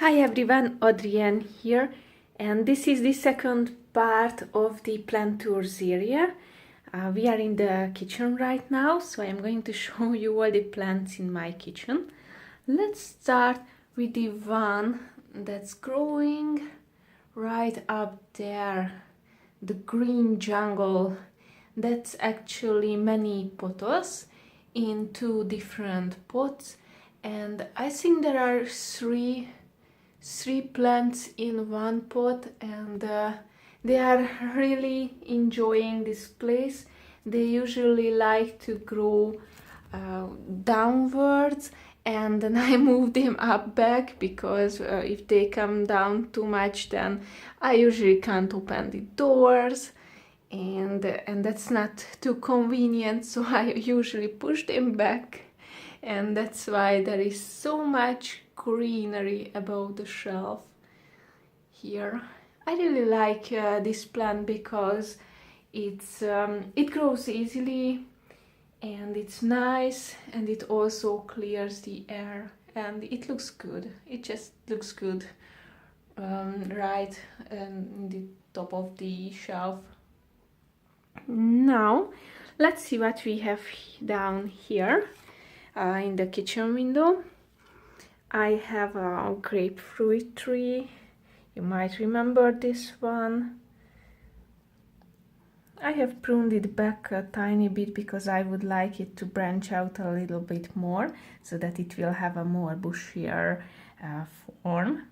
Hi everyone, Adrienne here, and this is the second part of the plant tour series. We are in the kitchen right now, so I'm going to show you all the plants in my kitchen. Let's start with the one that's growing right up there, the green jungle. That's actually many pothos in two different pots, and I think there are three plants in one pot, and they are really enjoying this place. They usually like to grow downwards, and then I move them up back because if they come down too much, then I usually can't open the doors, and that's not too convenient, so I usually push them back, and that's why there is so much greenery above the shelf here. I really like this plant because it grows easily, and it's nice, and it also clears the air, and it looks good. It just looks good right in the top of the shelf. Now let's see what we have down here in the kitchen window. I have a grapefruit tree. You might remember this one. I have pruned it back a tiny bit because I would like it to branch out a little bit more so that it will have a more bushier form.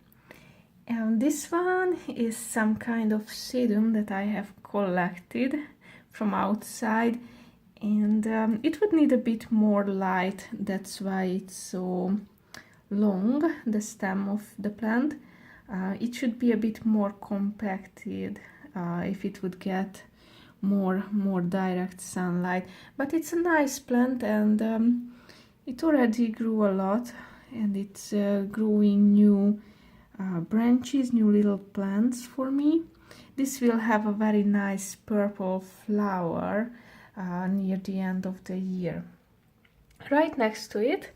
And this one is some kind of sedum that I have collected from outside, and it would need a bit more light. That's why it's so long, the stem of the plant. It should be a bit more compacted if it would get more direct sunlight, but it's a nice plant, and it already grew a lot, and it's growing new branches, new little plants for me. This will have a very nice purple flower near the end of the year. Right next to it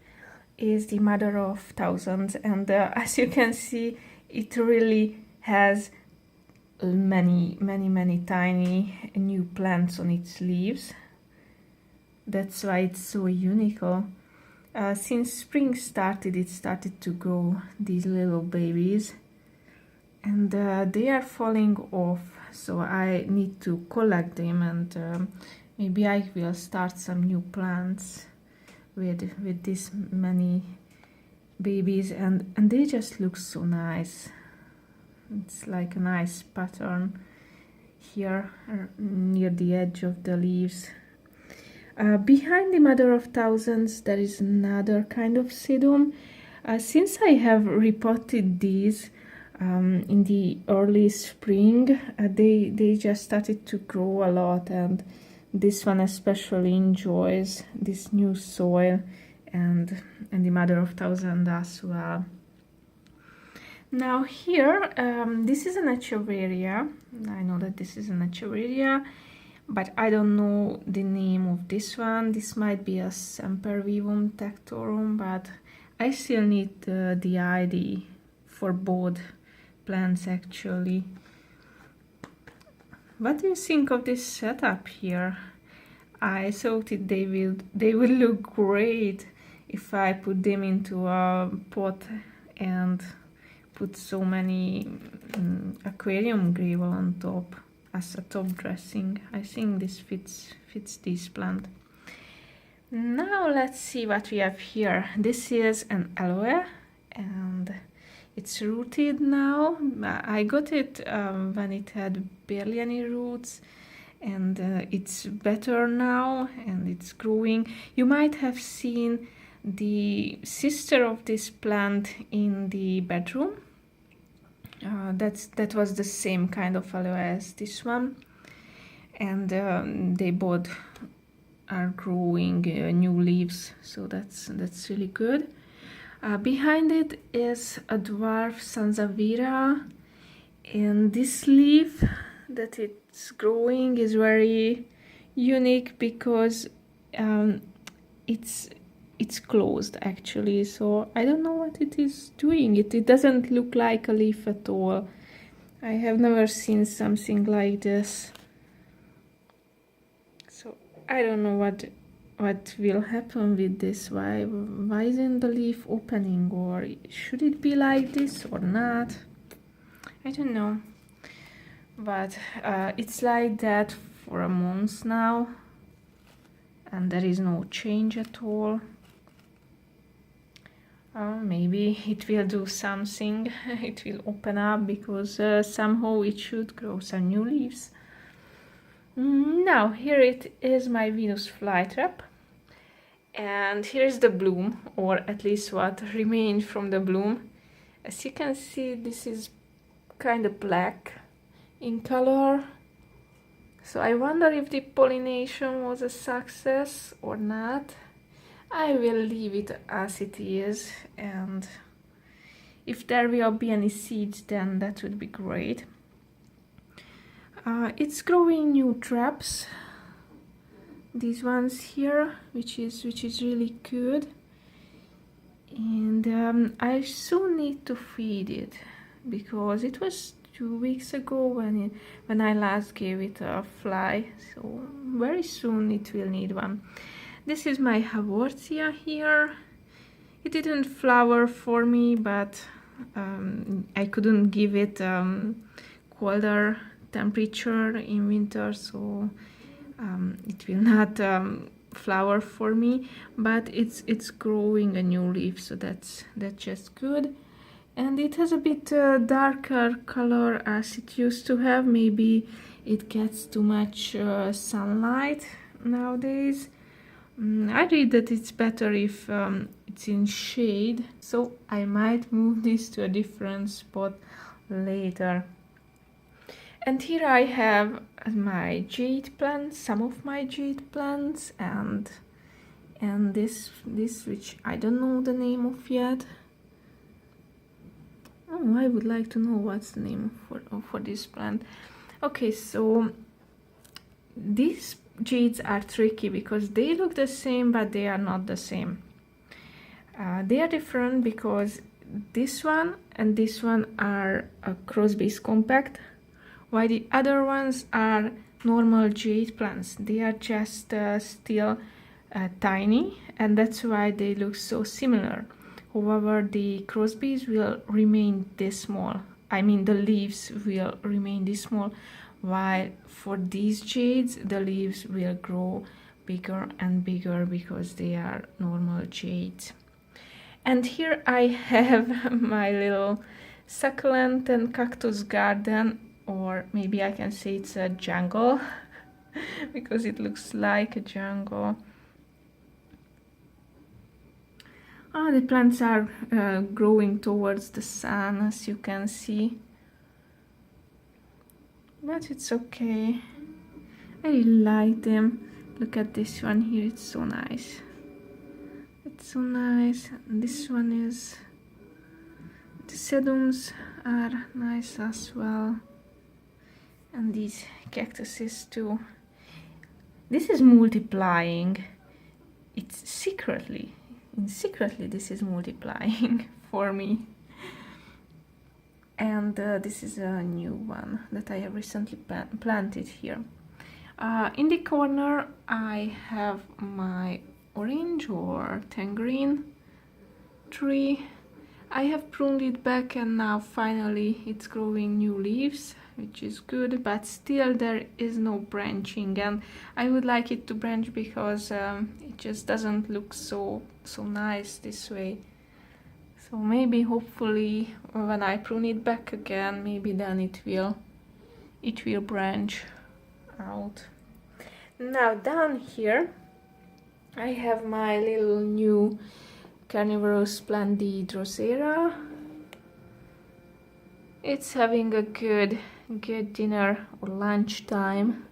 is the mother of thousands, and as you can see, it really has many tiny new plants on its leaves. That's why it's so unique. Since spring started, it started to grow these little babies, and they are falling off, so I need to collect them, and maybe I will start some new plants with this many babies, and they just look so nice. It's like a nice pattern here near the edge of the leaves. Behind the mother of thousands there is another kind of sedum. Since I have repotted these in the early spring, they just started to grow a lot, and this one especially enjoys this new soil, and the mother of thousands as well. Now here, this is an echeveria. I know that this is an echeveria, but I don't know the name of this one. This might be a Sempervivum tectorum, but I still need the ID for both plants actually. What do you think of this setup here? I thought they will look great if I put them into a pot and put so many aquarium gravel on top as a top dressing. I think this fits this plant. Now let's see what we have here. This is an aloe, and it's rooted now. I got it when it had barely any roots, and it's better now, and it's growing. You might have seen the sister of this plant in the bedroom. That was the same kind of aloe as this one, and they both are growing new leaves, so that's really good. Behind it is a Dwarf Sansevieria, and this leaf that it's growing is very unique because it's it's closed actually, so I don't know what it is doing. It doesn't look like a leaf at all. I have never seen something like this. So I don't know what will happen with this. Why isn't the leaf opening, or should it be like this or not? I don't know. But it's like that for a month now, and there is no change at all. Maybe it will do something. It will open up, because somehow it should grow some new leaves. Now here it is, my Venus flytrap, and here's the bloom, or at least what remained from the bloom. As you can see, this is kind of black in color, so I wonder if the pollination was a success or not. I will leave it as it is, and if there will be any seeds, then that would be great. It's growing new traps, these ones here, which is really good, and I soon need to feed it, because it was 2 weeks ago when I last gave it a fly, so very soon it will need one. This is my Haworthia here. It didn't flower for me, but I couldn't give it colder temperature in winter, so it will not flower for me, but it's growing a new leaf, so that's just good. And it has a bit darker color as it used to have. Maybe it gets too much sunlight nowadays. I read that it's better if it's in shade, so I might move this to a different spot later. And here I have my jade plants, some of my jade plants, and this which I don't know the name of yet. Oh, I would like to know what's the name for this plant. Okay, so these jades are tricky because they look the same, but they are not the same. They are different because this one and this one are crossbees compact, while the other ones are normal jade plants. They are just still tiny, and that's why they look so similar. However, the crossbees will remain this small. I mean, the leaves will remain this small, while for these jades, the leaves will grow bigger and bigger because they are normal jades. And here I have my little succulent and cactus garden, or maybe I can say it's a jungle because it looks like a jungle. The plants are growing towards the sun, as you can see, but it's okay. I really like them. Look at this one here, it's so nice. It's so nice. And this one is, the sedums are nice as well, and these cactuses too. This is multiplying. It's secretly this is multiplying for me. And this is a new one that I have recently planted here. In the corner I have my orange or tangerine tree. I have pruned it back, and now finally it's growing new leaves, which is good, but still there is no branching, and I would like it to branch because it just doesn't look so nice this way. So maybe, hopefully, when I prune it back again, maybe then it will branch out. Now down here I have my little new carnivorous plant, the Drosera. It's having a good dinner or lunch time.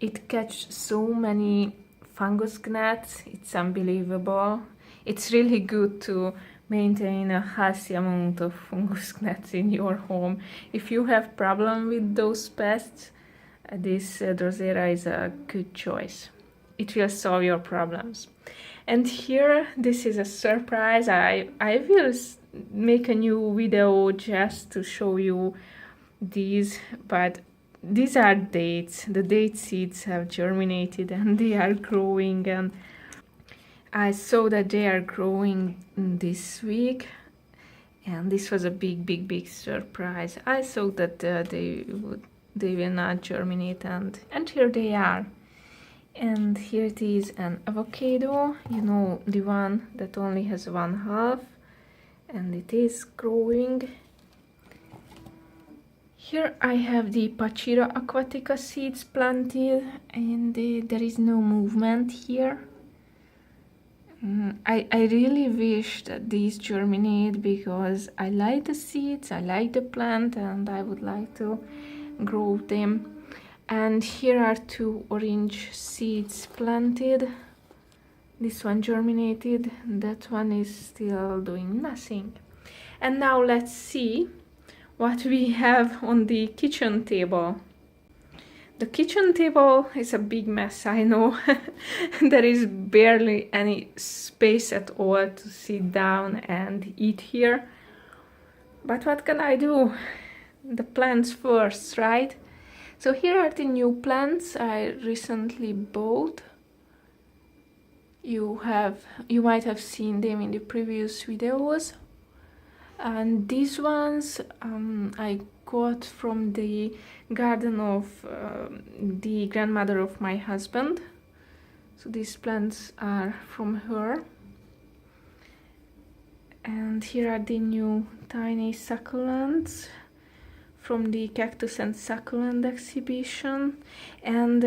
It catches so many fungus gnats, it's unbelievable. It's really good to maintain a healthy amount of fungus gnats in your home. If you have problem with those pests, this Drosera is a good choice. it will solve your problems. And here, this is a surprise. I will make a new video just to show you these, but these are dates. The date seeds have germinated and they are growing, and I saw that they are growing this week, and this was a big surprise. I thought that they will not germinate, and here they are. And here it is, an avocado, you know, the one that only has one half, and it is growing. Here I have the Pachira aquatica seeds planted, and there is no movement here. I really wish that these germinate, because I like the seeds, I like the plant, and I would like to grow them. And here are two orange seeds planted. This one germinated, that one is still doing nothing. And now let's see what we have on the kitchen table. The kitchen table is a big mess, I know. There is barely any space at all to sit down and eat here. But what can I do? The plants first, right? So here are the new plants I recently bought. You might have seen them in the previous videos. And these ones I got from the garden of the grandmother of my husband. So these plants are from her. And here are the new tiny succulents from the Cactus and Succulent exhibition. And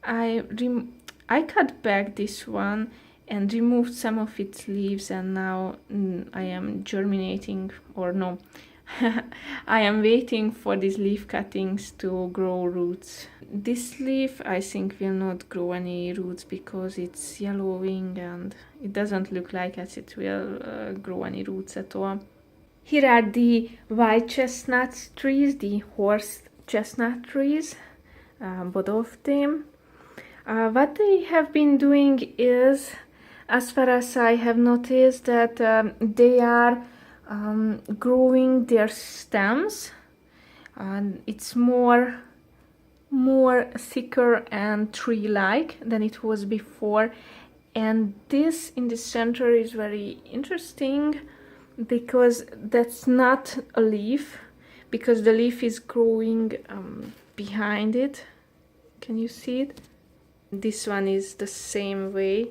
I cut back this one and removed some of its leaves, and now I am germinating, or no, I am waiting for these leaf cuttings to grow roots. This leaf I think will not grow any roots because it's yellowing and it doesn't look like as it will grow any roots at all. Here are the white chestnut trees, the horse chestnut trees, both of them. What they have been doing is, as far as I have noticed, that they are growing their stems, and it's more thicker and tree-like than it was before. And this in the center is very interesting, because that's not a leaf, because the leaf is growing behind it. Can you see it? This one is the same way.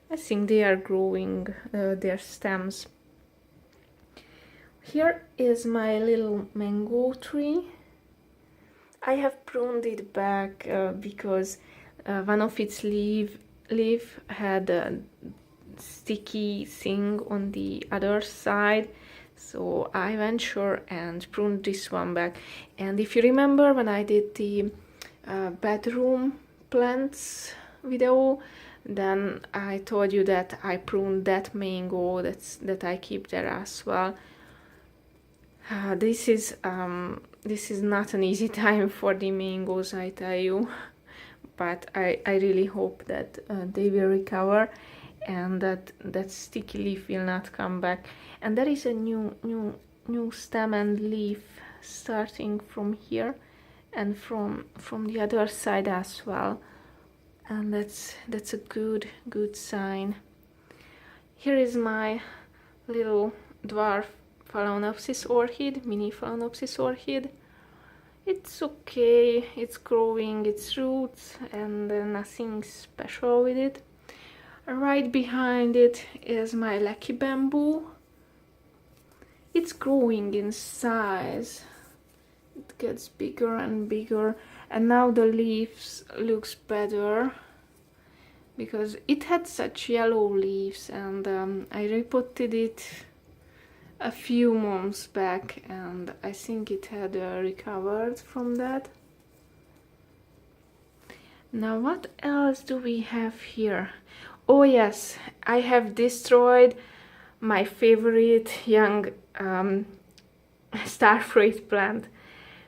I think they are growing their stems. Here is my little mango tree. I have pruned it back because one of its leaf had a sticky thing on the other side, so I ventured and pruned this one back. And if you remember, when I did the bedroom plants video, then I told you that I pruned that mango that I keep there as well. This is not an easy time for the mangoes, I tell you, but I really hope that they will recover and that sticky leaf will not come back. And there is a new stem and leaf starting from here and from the other side as well, and that's a good sign. Here is my little dwarf Phalaenposis orchid, mini Phalaenposis orchid. It's okay, it's growing its roots, and nothing special with it. Right behind it is my lucky bamboo. It's growing in size. It gets bigger and bigger, and now the leaves looks better because it had such yellow leaves, and I repotted it a few months back, and I think it had recovered from that. Now what else do we have here? Oh yes, I have destroyed my favorite young Stafruit plant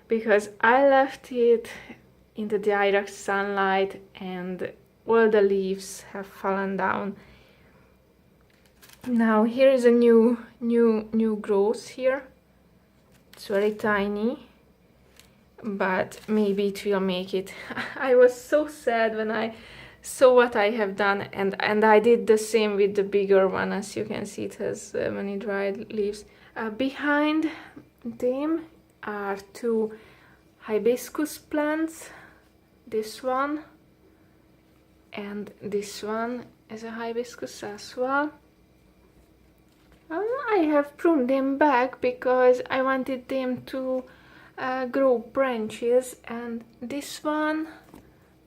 because I left it in the direct sunlight and all the leaves have fallen down. Now here is a new growth here. It's very tiny, but maybe it will make it. I was so sad when I saw what I have done, and I did the same with the bigger one. As you can see, it has many dried leaves. Behind them are two hibiscus plants. This one and this one is a hibiscus as well. I have pruned them back because I wanted them to grow branches, and this one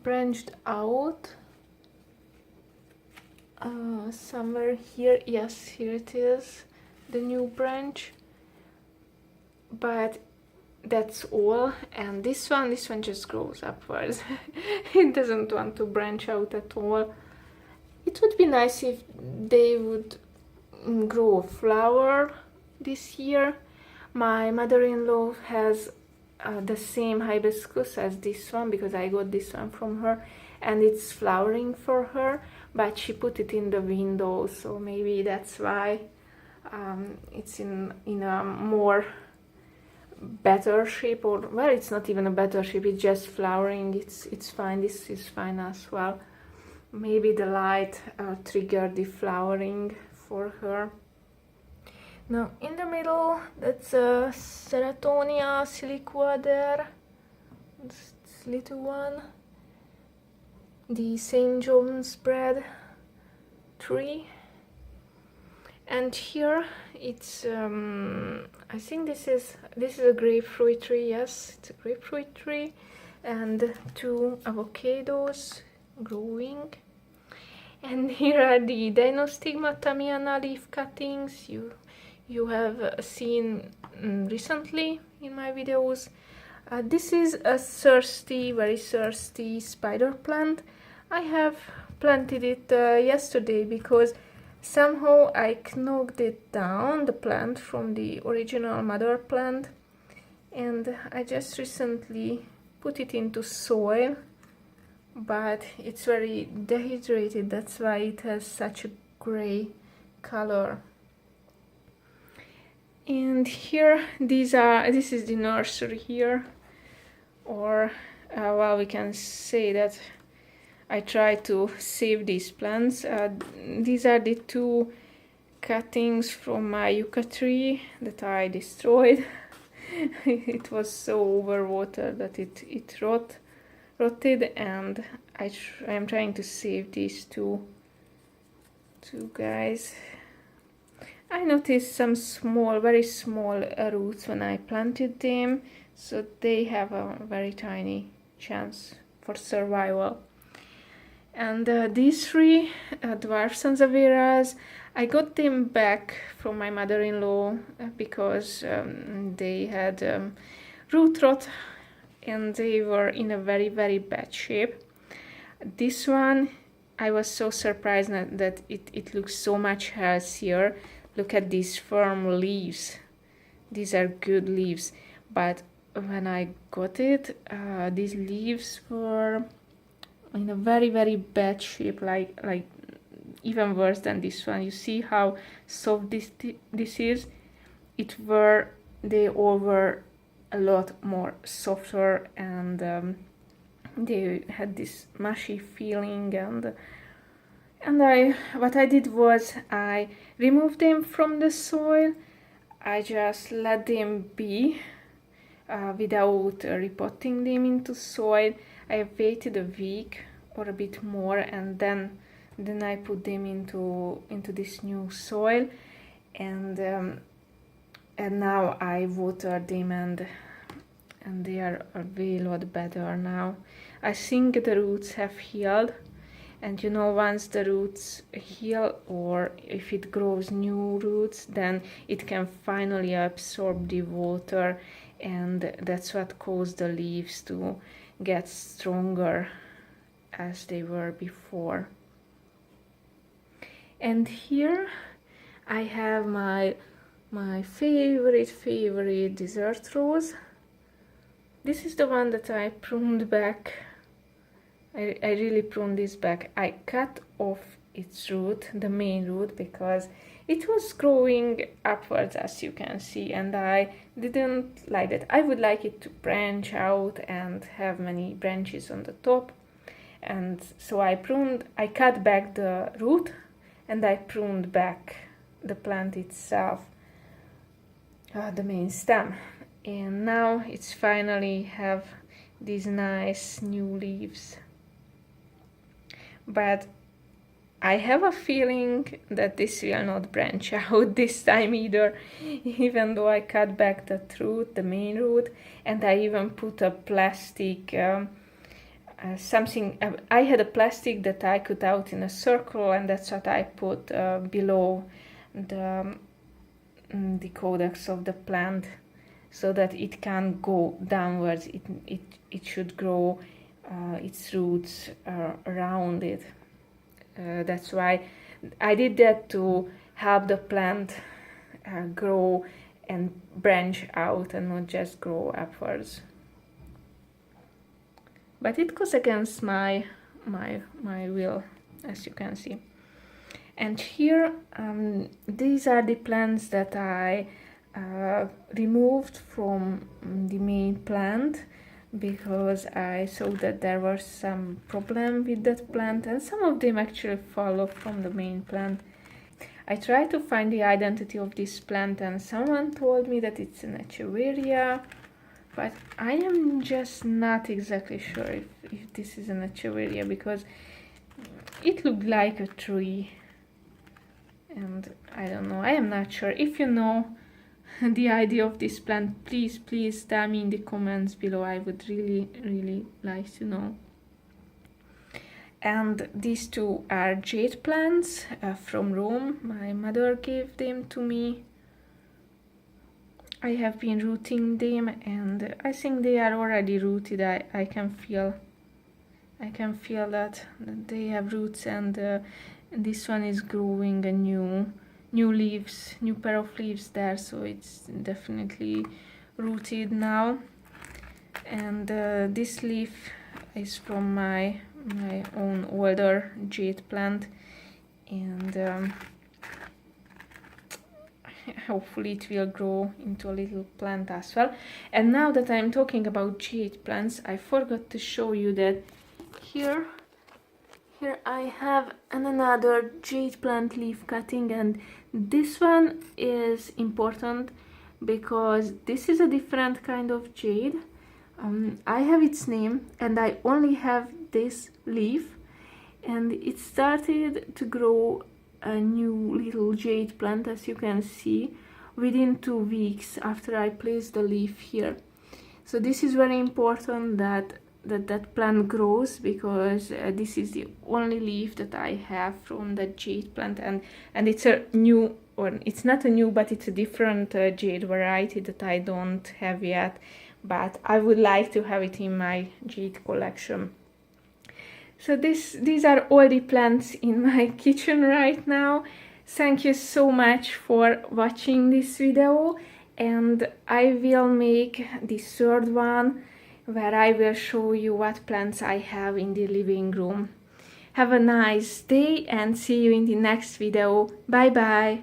branched out somewhere here. Yes, here it is, the new branch, but that's all. And this one just grows upwards. It doesn't want to branch out at all. It would be nice if they would grow a flower this year. My mother-in-law has the same hibiscus as this one, because I got this one from her, and it's flowering for her, but she put it in the window, so maybe that's why it's in a more better shape, or well, it's not even a better shape, it's just flowering. It's fine. This is fine as well. Maybe the light triggered the flowering for her. Now in the middle, that's a Ceratonia Siliqua there, this little one, the St. John's bread tree, and here it's I think this is a grapefruit tree. Yes, it's a grapefruit tree, and two avocados growing. And here are the Dinostigma tamiana leaf cuttings you have seen recently in my videos. This is a very thirsty spider plant. I have planted it yesterday because somehow I knocked it down, the plant, from the original mother plant, and I just recently put it into soil, but it's very dehydrated, that's why it has such a gray color. And here, this is the nursery here, or well, we can say that I try to save these plants. These are the two cuttings from my Yukka tree that I destroyed. It was so overwatered that it rotted, and I am trying to save these two guys. I noticed some very small roots when I planted them, so they have a very tiny chance for survival. And these three Dwarf Sansevieras, I got them back from my mother-in-law because they had root rot, and they were in a very, very bad shape. This one, I was so surprised that it looks so much healthier. Look at these firm leaves. These are good leaves. But when I got it, these leaves were in a very, very bad shape, like even worse than this one. You see how soft this is? They all were a lot more softer, and they had this mushy feeling, and what I did was I removed them from the soil. I just let them be without repotting them into soil. I waited a week or a bit more, and then I put them into this new soil, and now I water them, and they are a way lot better now. I think the roots have healed, and you know, once the roots heal, or if it grows new roots, then it can finally absorb the water, and that's what caused the leaves to get stronger as they were before. And here I have my favorite dessert rose. This is the one that I pruned back I really pruned this back. I cut off its root, the main root, because it was growing upwards, as you can see, and I didn't like that. I would like it to branch out and have many branches on the top, and so I cut back the root, and I pruned back the plant itself, the main stem, and now it's finally have these nice new leaves. But I have a feeling that this will not branch out this time either, even though I cut back the root, the main root, and I even put a plastic, I had a plastic that I cut out in a circle, and that's what I put below the codex of the plant, so that it can go downwards. It should grow its roots around it. That's why I did that, to help the plant grow and branch out and not just grow upwards. But it goes against my will, as you can see. And here, these are the plants that I removed from the main plant, because I saw that there was some problem with that plant, and some of them actually fall off from the main plant. I tried to find the identity of this plant, and someone told me that it's an Echeveria, but I am just not exactly sure if this is an Echeveria, because it looked like a tree, and I don't know, I am not sure. If you know the idea of this plant, please tell me in the comments below. I would really like to know. And these two are jade plants from Rome. My mother gave them to me. I have been rooting them, and I think they are already rooted. I can feel that they have roots, and this one is growing a new pair of leaves there, so it's definitely rooted now. And this leaf is from my own older jade plant, and hopefully it will grow into a little plant as well. And now that I'm talking about jade plants, I forgot to show you that here I have another jade plant leaf cutting, and this one is important because this is a different kind of jade. I have its name, and I only have this leaf, and it started to grow a new little jade plant, as you can see, within 2 weeks after I placed the leaf here. So this is very important that plant grows, because this is the only leaf that I have from the jade plant, and it's a new, or it's not a new, but it's a different jade variety that I don't have yet, but I would like to have it in my jade collection. So these are all the plants in my kitchen right now. Thank you so much for watching this video, and I will make the third one, where I will show you what plants I have in the living room. Have a nice day, and see you in the next video. Bye bye!